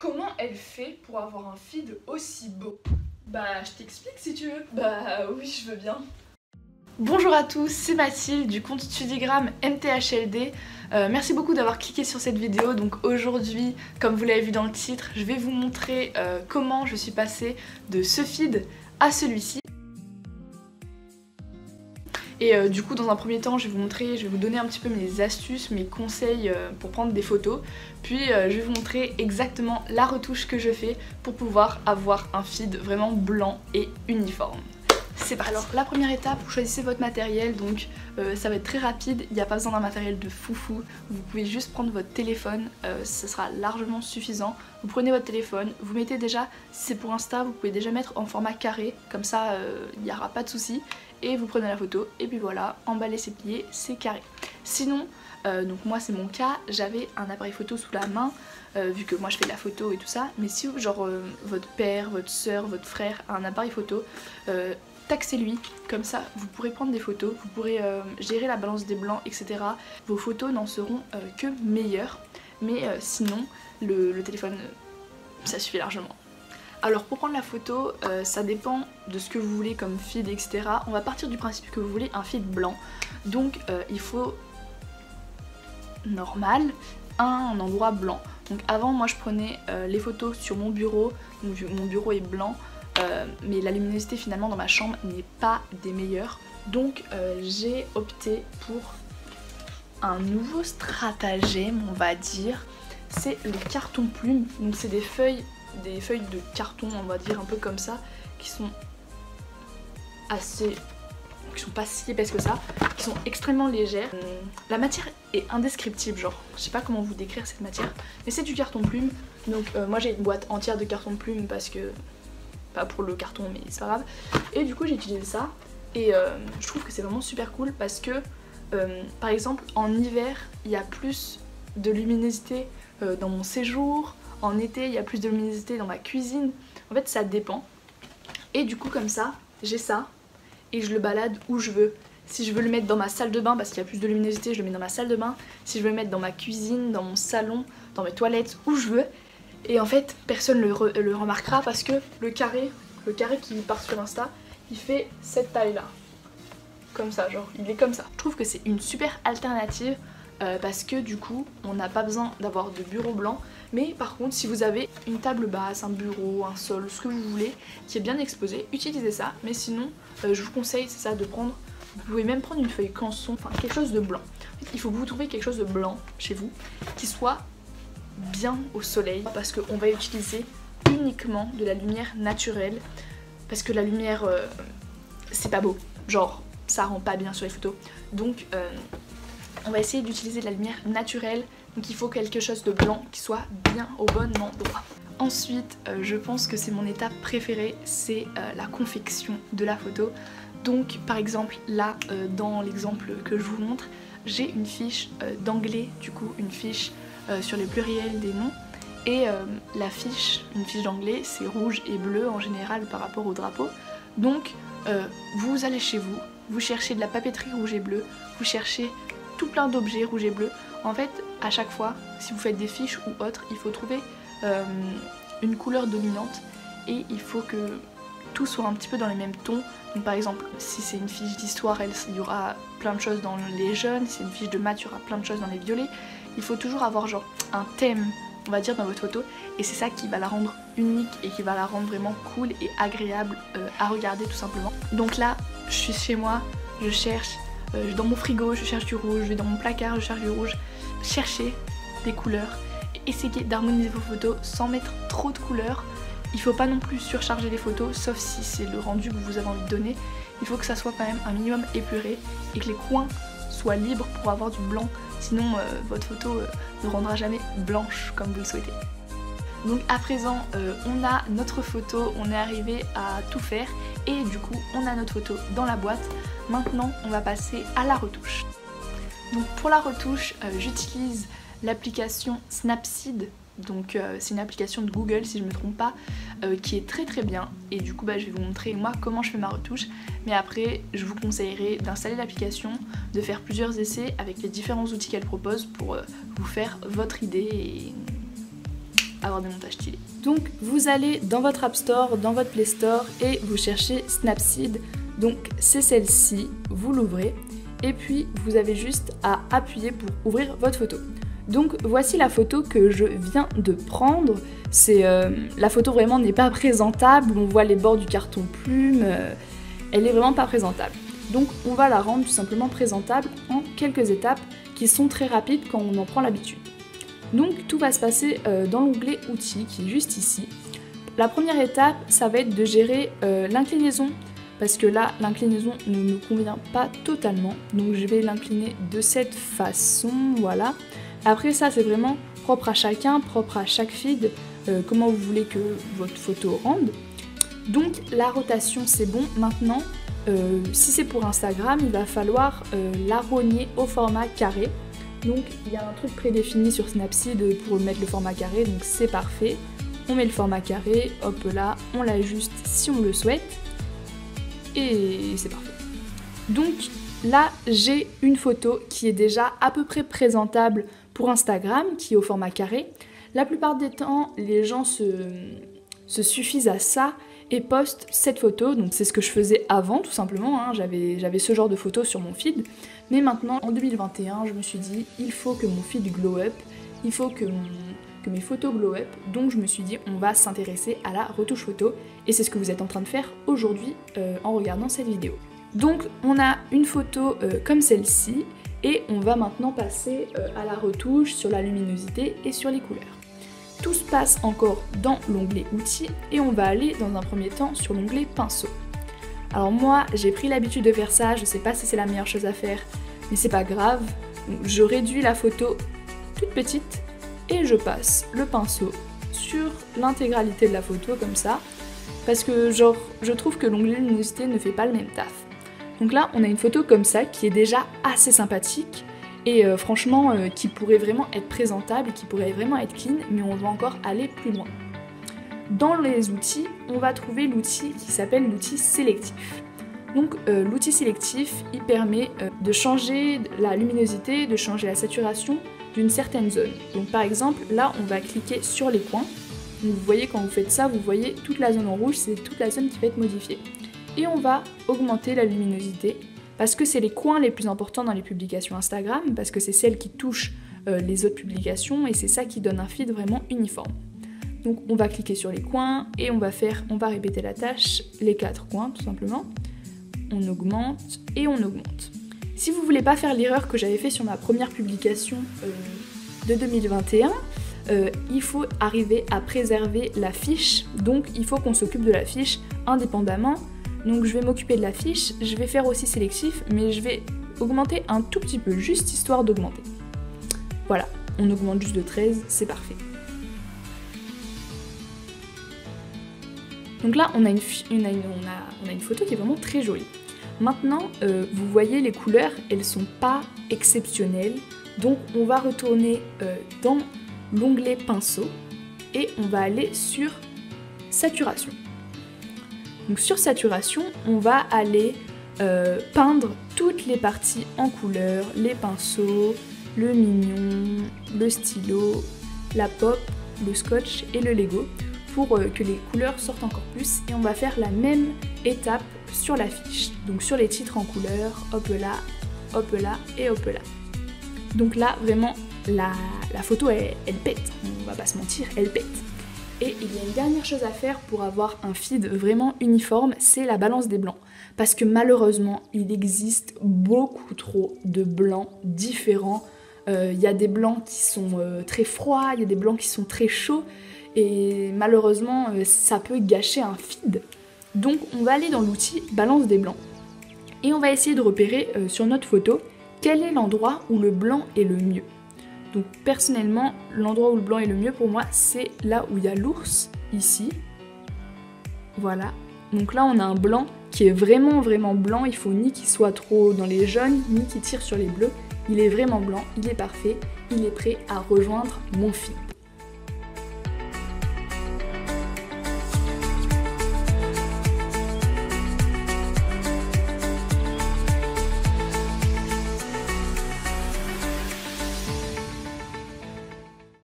Comment elle fait pour avoir un feed aussi beau? Bah, je t'explique si tu veux. Bah oui, je veux bien. Bonjour à tous, c'est Mathilde du compte Studigram MTHLD. Merci beaucoup d'avoir cliqué sur cette vidéo. Donc aujourd'hui, comme vous l'avez vu dans le titre, je vais vous montrer comment je suis passée de ce feed à celui-ci. Et du coup, dans un premier temps, je vais vous donner un petit peu mes astuces, mes conseils pour prendre des photos. Puis je vais vous montrer exactement la retouche que je fais pour pouvoir avoir un feed vraiment blanc et uniforme. C'est parti. Alors la première étape, vous choisissez votre matériel, donc ça va être très rapide, il n'y a pas besoin d'un matériel de foufou, vous pouvez juste prendre votre téléphone, ça sera largement suffisant. Vous prenez votre téléphone, vous mettez déjà, si c'est pour Insta, vous pouvez déjà mettre en format carré, comme ça il n'y aura pas de souci, et vous prenez la photo, et puis voilà, emballé c'est plié, c'est carré. Sinon, donc moi c'est mon cas, j'avais un appareil photo sous la main, vu que moi je fais de la photo et tout ça, mais si genre votre père, votre soeur, votre frère a un appareil photo, taxez-lui, comme ça vous pourrez prendre des photos, vous pourrez gérer la balance des blancs, etc. Vos photos n'en seront que meilleures, mais sinon le téléphone ça suffit largement. Alors pour prendre la photo, ça dépend de ce que vous voulez comme feed, etc. On va partir du principe que vous voulez un feed blanc, donc il faut normal un endroit blanc. Donc avant moi je prenais les photos sur mon bureau, donc mon bureau est blanc, mais la luminosité finalement dans ma chambre n'est pas des meilleures, donc j'ai opté pour un nouveau stratagème, on va dire, c'est le carton plume. Donc c'est des feuilles de carton, on va dire un peu comme ça, qui sont pas si épaisses que ça, qui sont extrêmement légères. La matière est indescriptible, genre je sais pas comment vous décrire cette matière, mais c'est du carton plume. Donc moi j'ai une boîte entière de carton plume parce que pas pour le carton mais c'est pas grave, et du coup j'ai utilisé ça et je trouve que c'est vraiment super cool parce que par exemple en hiver il y a plus de luminosité dans mon séjour, en été il y a plus de luminosité dans ma cuisine, en fait ça dépend, et du coup comme ça j'ai ça et je le balade où je veux. Si je veux le mettre dans ma salle de bain parce qu'il y a plus de luminosité, je le mets dans ma salle de bain. Si je veux le mettre dans ma cuisine, dans mon salon, dans mes toilettes, où je veux. Et en fait personne le remarquera parce que le carré qui part sur Insta, il fait cette taille là, comme ça, genre il est comme ça. Je trouve que c'est une super alternative parce que du coup on n'a pas besoin d'avoir de bureau blanc, mais par contre si vous avez une table basse, un bureau, un sol, ce que vous voulez qui est bien exposé, utilisez ça. Mais sinon je vous conseille, c'est ça, de prendre, vous pouvez même prendre une feuille canson, enfin quelque chose de blanc. En fait, il faut que vous trouviez quelque chose de blanc chez vous qui soit bien au soleil, parce qu'on va utiliser uniquement de la lumière naturelle, parce que la lumière c'est pas beau, genre ça rend pas bien sur les photos, donc on va essayer d'utiliser de la lumière naturelle. Donc il faut quelque chose de blanc qui soit bien au bon endroit. Ensuite je pense que c'est mon étape préférée, c'est la confection de la photo. Donc par exemple là dans l'exemple que je vous montre, j'ai une fiche d'anglais, du coup une fiche sur les pluriels des noms, et la fiche, une fiche d'anglais, c'est rouge et bleu en général par rapport au drapeau. Donc vous allez chez vous, vous cherchez de la papeterie rouge et bleu, vous cherchez tout plein d'objets rouge et bleu. En fait à chaque fois, si vous faites des fiches ou autres, il faut trouver une couleur dominante et il faut que tout soit un petit peu dans les mêmes tons. Donc par exemple si c'est une fiche d'histoire, il y aura plein de choses dans les jaunes, si c'est une fiche de maths, il y aura plein de choses dans les violets. Il faut toujours avoir genre un thème, on va dire, dans votre photo, et c'est ça qui va la rendre unique et qui va la rendre vraiment cool et agréable à regarder tout simplement. Donc là je suis chez moi, je cherche dans mon frigo, je cherche du rouge, je vais dans mon placard, je cherche du rouge. Cherchez des couleurs et essayez d'harmoniser vos photos sans mettre trop de couleurs. Il faut pas non plus surcharger les photos, sauf si c'est le rendu que vous avez envie de donner. Il faut que ça soit quand même un minimum épuré et que les coins soient libres pour avoir du blanc, sinon votre photo ne rendra jamais blanche comme vous le souhaitez. Donc à présent on a notre photo, on est arrivé à tout faire et du coup on a notre photo dans la boîte. Maintenant on va passer à la retouche. Donc pour la retouche j'utilise l'application Snapseed. Donc c'est une application de Google si je ne me trompe pas, qui est très très bien, et du coup je vais vous montrer moi comment je fais ma retouche, mais après je vous conseillerais d'installer l'application, de faire plusieurs essais avec les différents outils qu'elle propose pour vous faire votre idée et avoir des montages stylés. Donc vous allez dans votre App Store, dans votre Play Store et vous cherchez Snapseed. Donc c'est celle-ci, vous l'ouvrez et puis vous avez juste à appuyer pour ouvrir votre photo. Donc voici la photo que je viens de prendre. La photo vraiment n'est pas présentable, on voit les bords du carton plume, elle est vraiment pas présentable. Donc on va la rendre tout simplement présentable en quelques étapes qui sont très rapides quand on en prend l'habitude. Donc tout va se passer dans l'onglet outils qui est juste ici. La première étape, ça va être de gérer l'inclinaison, parce que là l'inclinaison ne me convient pas totalement, donc je vais l'incliner de cette façon, voilà. Après ça c'est vraiment propre à chacun, propre à chaque feed, comment vous voulez que votre photo rende. Donc la rotation c'est bon. Maintenant si c'est pour Instagram, il va falloir la rogner au format carré. Donc il y a un truc prédéfini sur Snapseed pour mettre le format carré, donc c'est parfait. On met le format carré, hop là, on l'ajuste si on le souhaite, et c'est parfait. Donc là j'ai une photo qui est déjà à peu près présentable pour Instagram, qui est au format carré. La plupart des temps, les gens se suffisent à ça et postent cette photo, donc c'est ce que je faisais avant tout simplement, hein. J'avais ce genre de photos sur mon feed, mais maintenant en 2021 je me suis dit il faut que mon feed glow up, il faut que mes photos glow up, donc je me suis dit on va s'intéresser à la retouche photo et c'est ce que vous êtes en train de faire aujourd'hui en regardant cette vidéo. Donc on a une photo comme celle-ci et on va maintenant passer à la retouche sur la luminosité et sur les couleurs. Tout se passe encore dans l'onglet outils et on va aller dans un premier temps sur l'onglet pinceau. Alors moi j'ai pris l'habitude de faire ça, je sais pas si c'est la meilleure chose à faire, mais c'est pas grave. Donc, je réduis la photo toute petite et je passe le pinceau sur l'intégralité de la photo comme ça, parce que genre je trouve que l'onglet luminosité ne fait pas le même taf. Donc là on a une photo comme ça qui est déjà assez sympathique et franchement qui pourrait vraiment être présentable, qui pourrait vraiment être clean, mais on va encore aller plus loin. Dans les outils, on va trouver l'outil qui s'appelle l'outil sélectif. Donc l'outil sélectif, il permet de changer la luminosité, de changer la saturation d'une certaine zone. Donc par exemple, là on va cliquer sur les coins. Donc, vous voyez quand vous faites ça, vous voyez toute la zone en rouge, c'est toute la zone qui va être modifiée. Et on va augmenter la luminosité, parce que c'est les coins les plus importants dans les publications Instagram, parce que c'est celles qui touchent les autres publications et c'est ça qui donne un feed vraiment uniforme. Donc on va cliquer sur les coins et on va répéter la tâche, les 4 coins tout simplement. On augmente et on augmente. Si vous voulez pas faire l'erreur que j'avais fait sur ma première publication de 2021, il faut arriver à préserver la fiche, donc il faut qu'on s'occupe de la fiche indépendamment. Donc je vais m'occuper de la fiche, je vais faire aussi sélectif, mais je vais augmenter un tout petit peu, juste histoire d'augmenter. Voilà, on augmente juste de 13, c'est parfait. Donc là, on a une photo qui est vraiment très jolie. Maintenant, vous voyez les couleurs, elles sont pas exceptionnelles. Donc on va retourner dans l'onglet pinceau et on va aller sur saturation. Donc sur saturation, on va aller peindre toutes les parties en couleur, les pinceaux, le mignon, le stylo, la pop, le scotch et le Lego pour que les couleurs sortent encore plus. Et on va faire la même étape sur la fiche. Donc sur les titres en couleur, hop là et hop là. Donc là vraiment la photo elle pète, on va pas se mentir, elle pète. Et il y a une dernière chose à faire pour avoir un feed vraiment uniforme, c'est la balance des blancs. Parce que malheureusement, il existe beaucoup trop de blancs différents. Il y a des blancs qui sont très froids, il y a des blancs qui sont très chauds. Et malheureusement, ça peut gâcher un feed. Donc on va aller dans l'outil balance des blancs. Et on va essayer de repérer sur notre photo quel est l'endroit où le blanc est le mieux. Donc personnellement, l'endroit où le blanc est le mieux pour moi, c'est là où il y a l'ours, ici. Voilà. Donc là, on a un blanc qui est vraiment blanc. Il faut ni qu'il soit trop dans les jaunes, ni qu'il tire sur les bleus. Il est vraiment blanc, il est parfait, il est prêt à rejoindre mon feed.